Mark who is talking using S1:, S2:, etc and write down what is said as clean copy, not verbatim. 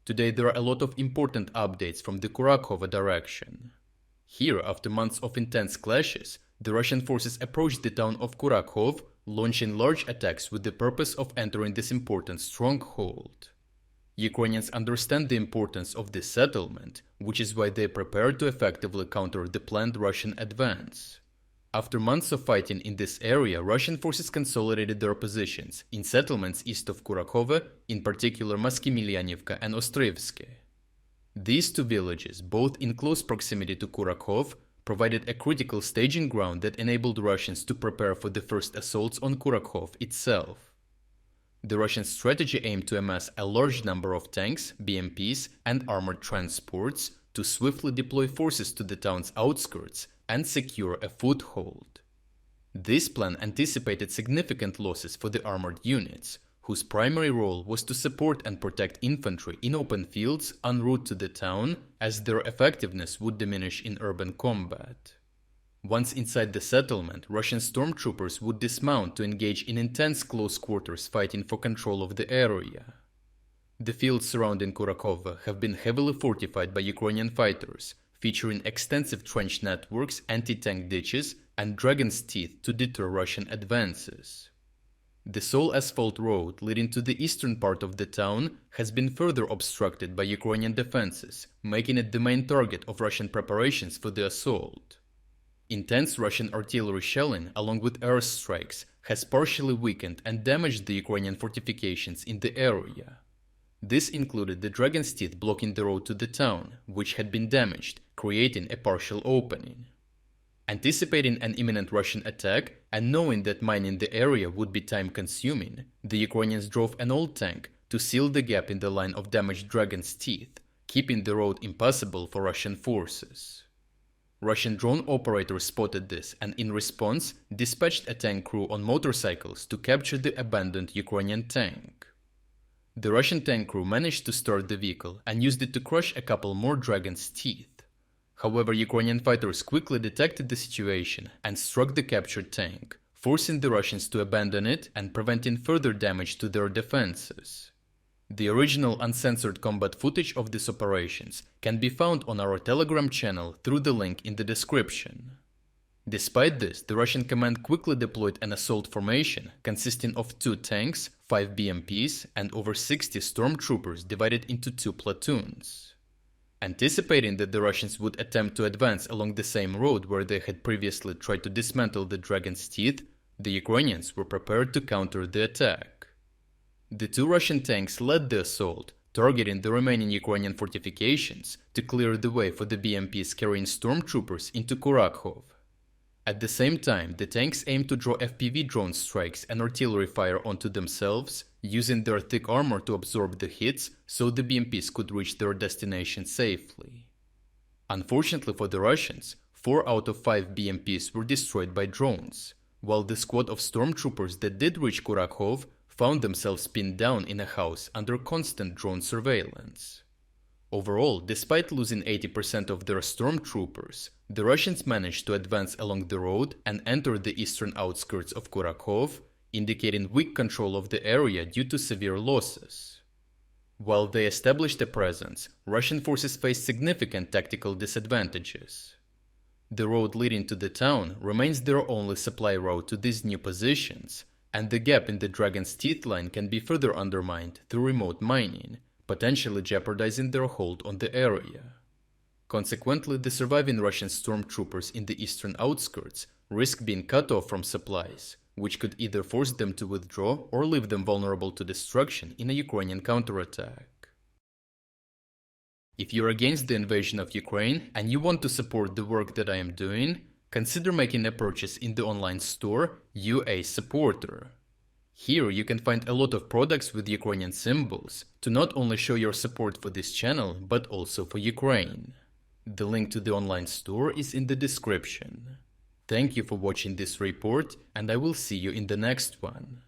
S1: Today there are a lot of important updates from the Kurakhove direction. Here, after months of intense clashes, the Russian forces approached the town of Kurakhove, launching large attacks with the purpose of entering this important stronghold. Ukrainians understand the importance of this settlement, which is why they prepared to effectively counter the planned Russian advance. After months of fighting in this area, Russian forces consolidated their positions in settlements east of Kurakhove, in particular Maskimiliyanivka and Ostrivske. These two villages, both in close proximity to Kurakhove, provided a critical staging ground that enabled Russians to prepare for the first assaults on Kurakhove itself. The Russian strategy aimed to amass a large number of tanks, BMPs, and armored transports to swiftly deploy forces to the town's outskirts and secure a foothold. This plan anticipated significant losses for the armored units, whose primary role was to support and protect infantry in open fields en route to the town, as their effectiveness would diminish in urban combat. Once inside the settlement, Russian stormtroopers would dismount to engage in intense close quarters fighting for control of the area. The fields surrounding Kurakhove have been heavily fortified by Ukrainian fighters, featuring extensive trench networks, anti-tank ditches, and dragon's teeth to deter Russian advances. The sole asphalt road leading to the eastern part of the town has been further obstructed by Ukrainian defenses, making it the main target of Russian preparations for the assault. Intense Russian artillery shelling, along with airstrikes, has partially weakened and damaged the Ukrainian fortifications in the area. This included the dragon's teeth blocking the road to the town, which had been damaged, creating a partial opening. Anticipating an imminent Russian attack and knowing that mining the area would be time-consuming, the Ukrainians drove an old tank to seal the gap in the line of damaged dragon's teeth, keeping the road impassable for Russian forces. Russian drone operators spotted this and in response dispatched a tank crew on motorcycles to capture the abandoned Ukrainian tank. The Russian tank crew managed to start the vehicle and used it to crush a couple more dragon's teeth. However, Ukrainian fighters quickly detected the situation and struck the captured tank, forcing the Russians to abandon it and preventing further damage to their defenses. The original uncensored combat footage of these operations can be found on our Telegram channel through the link in the description. Despite this, the Russian command quickly deployed an assault formation consisting of 2 tanks, 5 BMPs, and over 60 stormtroopers divided into 2 platoons. Anticipating that the Russians would attempt to advance along the same road where they had previously tried to dismantle the dragon's teeth, the Ukrainians were prepared to counter the attack. The 2 Russian tanks led the assault, targeting the remaining Ukrainian fortifications to clear the way for the BMPs carrying stormtroopers into Kurakhove. At the same time, the tanks aimed to draw FPV drone strikes and artillery fire onto themselves, using their thick armor to absorb the hits so the BMPs could reach their destination safely. Unfortunately for the Russians, 4 out of 5 BMPs were destroyed by drones, while the squad of stormtroopers that did reach Kurakhove found themselves pinned down in a house under constant drone surveillance. Overall, despite losing 80% of their stormtroopers, the Russians managed to advance along the road and enter the eastern outskirts of Kurakhove, indicating weak control of the area due to severe losses. While they established a presence, Russian forces faced significant tactical disadvantages. The road leading to the town remains their only supply route to these new positions, and the gap in the Dragon's Teeth line can be further undermined through remote mining, potentially jeopardizing their hold on the area. Consequently, the surviving Russian stormtroopers in the eastern outskirts risk being cut off from supplies, which could either force them to withdraw or leave them vulnerable to destruction in a Ukrainian counterattack. If you're against the invasion of Ukraine and you want to support the work that I am doing, consider making a purchase in the online store UA Supporter. Here you can find a lot of products with Ukrainian symbols to not only show your support for this channel, but also for Ukraine. The link to the online store is in the description. Thank you for watching this report, and I will see you in the next one.